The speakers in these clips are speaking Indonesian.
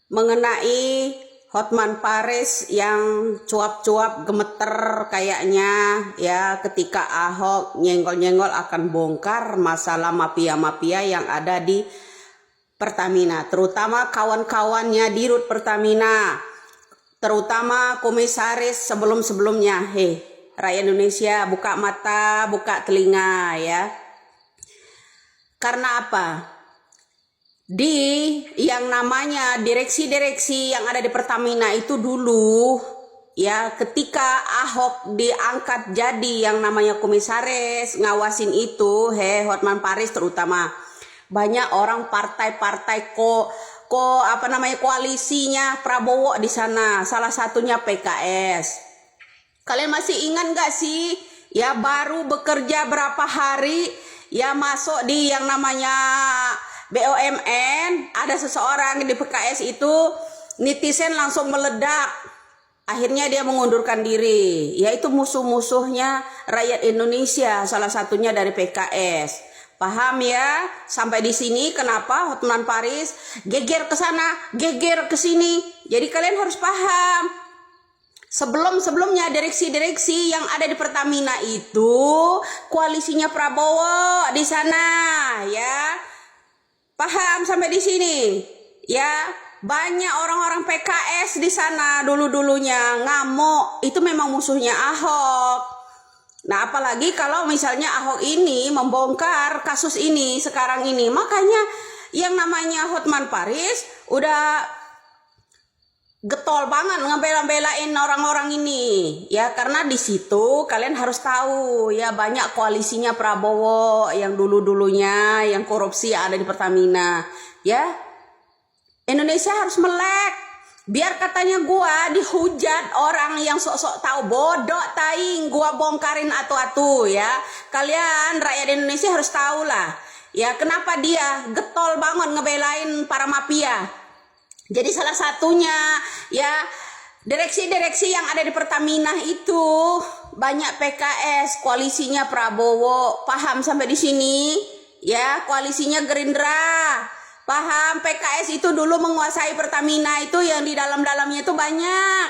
mengenai Hotman Paris yang cuap-cuap gemeter kayaknya ya ketika Ahok nyenggol-nyenggol akan bongkar masalah mafia-mafia yang ada di Pertamina, terutama kawan-kawannya di Rut Pertamina, terutama komisaris sebelum-sebelumnya. Rakyat Indonesia buka mata, buka telinga ya. Karena apa? Di yang namanya direksi-direksi yang ada di Pertamina itu dulu ya, ketika Ahok diangkat jadi yang namanya komisaris ngawasin itu, Hotman Paris terutama, banyak orang partai-partai koalisinya Prabowo di sana, salah satunya PKS. Kalian masih ingat gak sih ya, baru bekerja berapa hari ya masuk di yang namanya BUMN, ada seseorang di PKS itu, netizen langsung meledak. Akhirnya dia mengundurkan diri. Yaitu musuh-musuhnya rakyat Indonesia, salah satunya dari PKS. Paham ya? Sampai di sini kenapa Hotman Paris geger ke sana, geger ke sini. Jadi kalian harus paham. Sebelum-sebelumnya direksi-direksi yang ada di Pertamina itu koalisinya Prabowo di sana ya. Paham sampai di sini? Ya, banyak orang-orang PKS di sana dulu-dulunya ngamuk. Itu memang musuhnya Ahok. Nah, apalagi kalau misalnya Ahok ini membongkar kasus ini sekarang ini. Makanya yang namanya Hotman Paris udah getol banget ngebela-belain orang-orang ini ya, karena di situ kalian harus tahu ya, banyak koalisinya Prabowo yang dulu-dulunya yang korupsi ada di Pertamina ya. Indonesia harus melek, biar katanya gua dihujat orang yang sok-sok tahu, bodoh taing gua bongkarin atu-atu ya. Kalian rakyat Indonesia harus tahu lah ya, kenapa dia getol banget ngebelain para mafia. Jadi salah satunya ya, direksi-direksi yang ada di Pertamina itu banyak PKS, koalisinya Prabowo. Paham sampai di sini? Ya, koalisinya Gerindra. Paham, PKS itu dulu menguasai Pertamina itu, yang di dalam-dalamnya itu banyak.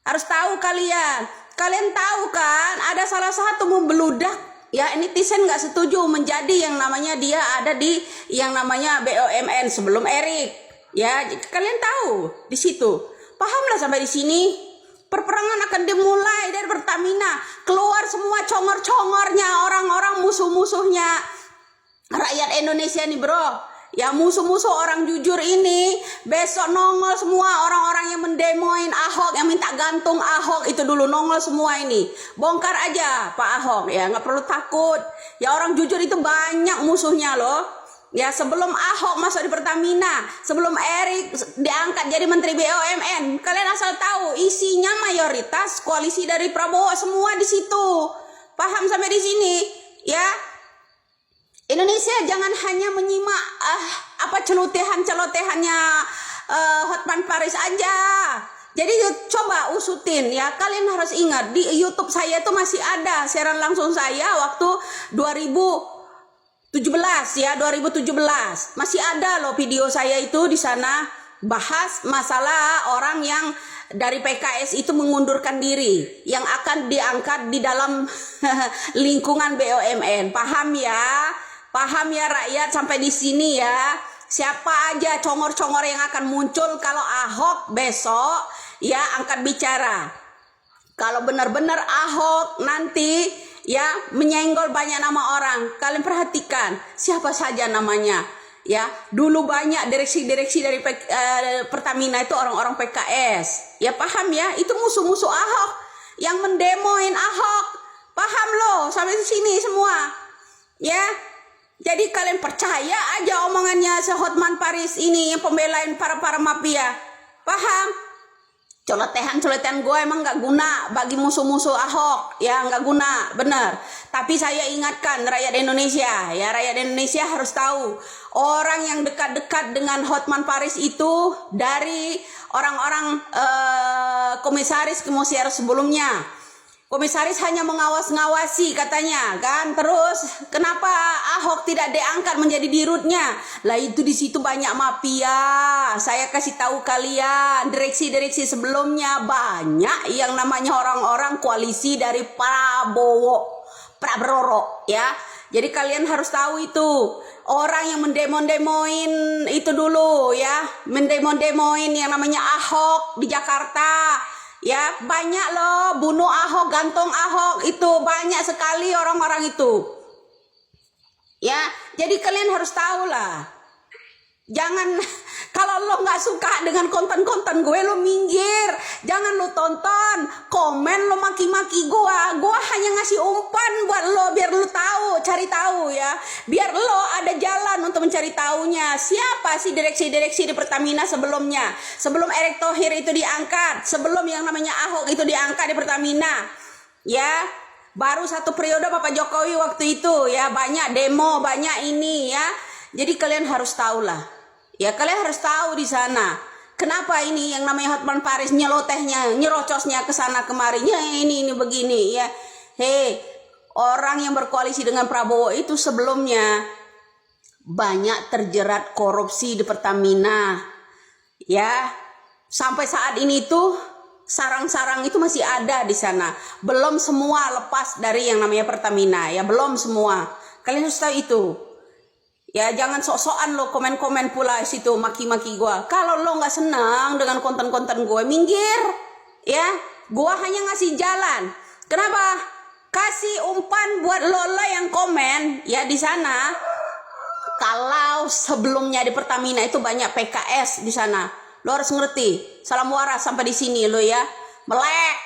Harus tahu kalian. Kalian tahu kan, ada salah satu membeludak ya, netizen nggak setuju menjadi yang namanya dia ada di yang namanya BUMN sebelum Erik. Ya, kalian tahu di situ. Pahamlah sampai di sini. Perperangan akan dimulai dari Pertamina. Keluar semua congor-congornya, orang-orang musuh-musuhnya rakyat Indonesia nih, bro. Ya, musuh-musuh orang jujur ini besok nongol semua, orang-orang yang mendemoin Ahok, yang minta gantung Ahok itu dulu nongol semua ini. Bongkar aja Pak Ahok ya, nggak perlu takut. Ya, orang jujur itu banyak musuhnya loh. Ya, sebelum Ahok masuk di Pertamina, sebelum Erik diangkat jadi Menteri BUMN, kalian asal tahu isinya mayoritas koalisi dari Prabowo semua di situ. Paham sampai di sini? Ya, Indonesia jangan hanya menyimak celotehannya Hotman Paris aja. Jadi coba usutin ya, kalian harus ingat di YouTube saya itu masih ada siaran langsung saya waktu 2017 masih ada loh video saya itu di sana, bahas masalah orang yang dari PKS itu mengundurkan diri yang akan diangkat di dalam lingkungan BUMN. Paham ya? Paham ya rakyat sampai di sini ya? Siapa aja congor-congor yang akan muncul kalau Ahok besok ya angkat bicara. Kalau benar-benar Ahok nanti ya menyenggol banyak nama orang, kalian perhatikan siapa saja namanya ya. Dulu banyak direksi-direksi dari Pertamina itu orang-orang PKS ya. Paham ya? Itu musuh-musuh Ahok yang mendemoin Ahok. Paham loh sampai di sini semua ya. Jadi kalian percaya aja omongannya Hotman Paris ini yang pembelain para mafia. Paham? Coletehan gue emang gak guna bagi musuh-musuh Ahok ya, gak guna, bener. Tapi saya ingatkan rakyat Indonesia ya, rakyat Indonesia harus tahu orang yang dekat-dekat dengan Hotman Paris itu dari orang-orang komisaris sebelumnya Komisaris hanya mengawas-ngawasi katanya kan. Terus kenapa Ahok tidak diangkat menjadi dirutnya? Lah itu di situ banyak mafia. Saya kasih tahu kalian, direksi-direksi sebelumnya banyak yang namanya orang-orang koalisi dari Prabowo ya. Jadi kalian harus tahu itu. Orang yang mendemo-demoin itu dulu ya, mendemo-demoin yang namanya Ahok di Jakarta. Ya banyak loh, bunuh Ahok, gantung Ahok, itu banyak sekali orang-orang itu. Ya, jadi kalian harus tahu lah. Jangan, kalau lo nggak suka dengan konten-konten gue, lo minggir. Jangan lo tonton, komen lo maki-maki gue. Gue hanya ngasih umpan buat lo biar lo tahu, cari tahu ya. Biar lo ada jalan untuk mencari tahunya. Siapa sih direksi-direksi di Pertamina sebelumnya? Sebelum Erick Thohir itu diangkat, sebelum yang namanya Ahok itu diangkat di Pertamina. Ya, baru 1 periode Bapak Jokowi waktu itu ya, banyak demo, banyak ini ya. Jadi kalian harus tahu lah. Ya kalian harus tahu di sana. Kenapa ini yang namanya Hotman Paris nyelotehnya, nyerocosnya ke sana kemari. Ya ini begini ya. Hei, orang yang berkoalisi dengan Prabowo itu sebelumnya banyak terjerat korupsi di Pertamina. Ya, sampai saat ini tuh sarang-sarang itu masih ada di sana. Belum semua lepas dari yang namanya Pertamina ya, belum semua. Kalian harus tahu itu. Ya jangan sok-sokan lo komen-komen pula situ maki-maki gue. Kalau lo nggak senang dengan konten-konten gue, minggir. Ya, gue hanya ngasih jalan. Kenapa? Kasih umpan buat lo yang komen ya di sana. Kalau sebelumnya di Pertamina itu banyak PKS di sana, lo harus ngerti. Salam waras sampai di sini lo ya. Melek,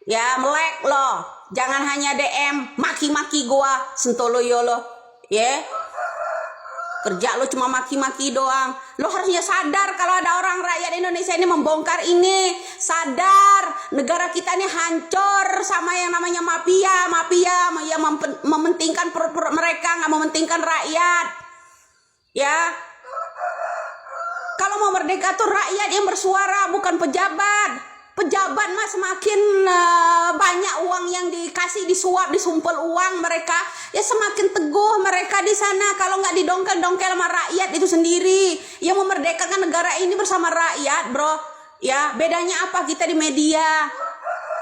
ya melek lo. Jangan hanya DM maki-maki gue, sentuh lo yo lo, ya. Kerja lo cuma maki-maki doang. Lo harusnya sadar kalau ada orang rakyat Indonesia ini membongkar ini. Sadar, negara kita ini hancur sama yang namanya mafia yang mementingkan perut mereka, nggak mementingkan rakyat. Ya, kalau mau merdeka tuh rakyat yang bersuara, bukan pejabat. Pejabat mah semakin banyak uang yang dikasih, disuap, disumpel uang mereka, ya semakin teguh mereka di sana. Kalau nggak didongkel-dongkel sama rakyat itu sendiri. Yang memerdekakan negara ini bersama rakyat, bro. Ya, bedanya apa kita di media?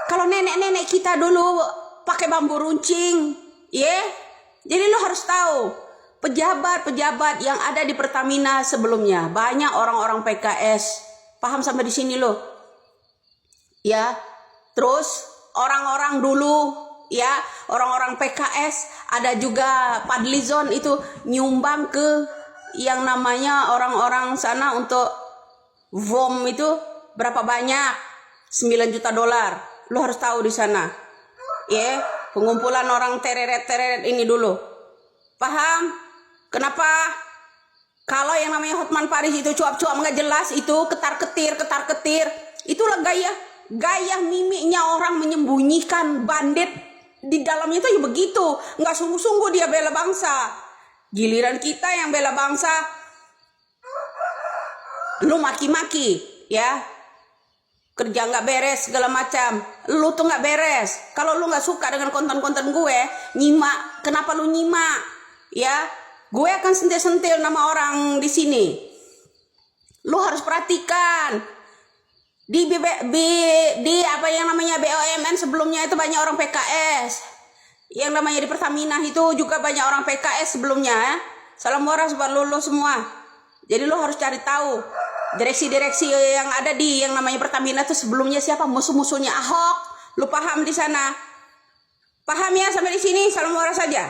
Kalau nenek-nenek kita dulu pakai bambu runcing, ya. Jadi lo harus tahu, pejabat-pejabat yang ada di Pertamina sebelumnya banyak orang-orang PKS. Paham sampai di sini lo? Ya, terus orang-orang dulu ya, orang-orang PKS, ada juga Padlizon itu nyumbang ke yang namanya orang-orang sana untuk VOM itu berapa banyak? 9 juta dolar. Lo harus tahu di sana. Ya, pengumpulan orang tereret-tereret ini dulu. Paham? Kenapa? Kalau yang namanya Hotman Paris itu cuap-cuap nggak jelas, itu ketar-ketir, itulah gaya mimiknya orang menyembunyikan bandit di dalamnya itu ya begitu, nggak sungguh-sungguh dia bela bangsa. Giliran kita yang bela bangsa, lu maki-maki ya, kerja nggak beres segala macam, lu tuh nggak beres. Kalau lu nggak suka dengan konten-konten gue, nyimak. Kenapa lu nyimak? Ya, gue akan sentil-sentil nama orang di sini. Lu harus perhatikan. Di apa yang namanya BUMN sebelumnya itu banyak orang PKS. Yang namanya di Pertamina itu juga banyak orang PKS sebelumnya ya. Salam waras buat lo semua. Jadi lo harus cari tahu direksi-direksi yang ada di yang namanya Pertamina itu sebelumnya siapa, musuh-musuhnya Ahok. Lo paham di sana? Paham ya sampai di sini? Salam waras saja.